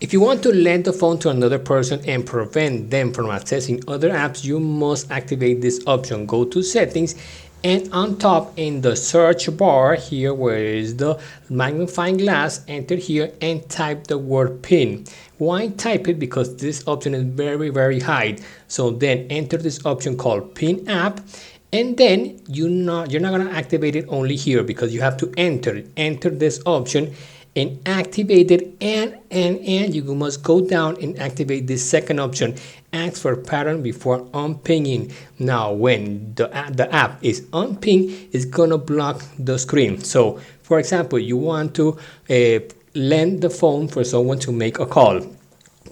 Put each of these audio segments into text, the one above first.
If you want to lend the phone to another person and prevent them from accessing other apps, you must activate this option. Go to settings, and on top in the search bar here where is the magnifying glass, enter here and type the word pin. Why type it? Because this option is very high. So then enter this option called pin app, and then you're not going to activate it only here, because you have to enter this option and activate it, and you must go down and activate this second option, ask for pattern before unpinging. Now when the app is unpinged, it's gonna block the screen. So for example, you want to lend the phone for someone to make a call,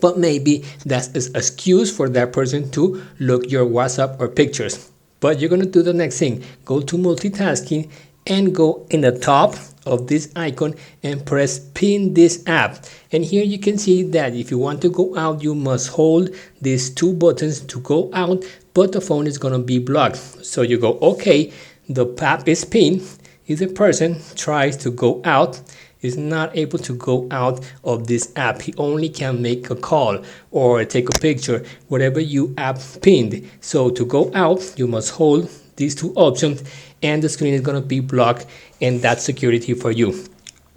but maybe that's an excuse for that person to look your WhatsApp or pictures. But you're gonna do the next thing, go to multitasking and go in the top of this icon and press pin this app. And here you can see that if you want to go out, you must hold these two buttons to go out, but the phone is going to be blocked. So you go, okay, the app is pinned. If the person tries to go out, is not able to go out of this app. He only can make a call or take a picture, whatever you app pinned. So to go out, you must hold these two options and the screen is going to be blocked, and that's security for you.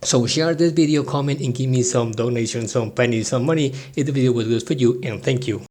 So share this video, comment, and give me some donation, some pennies, some money if the video was good for you, and thank you.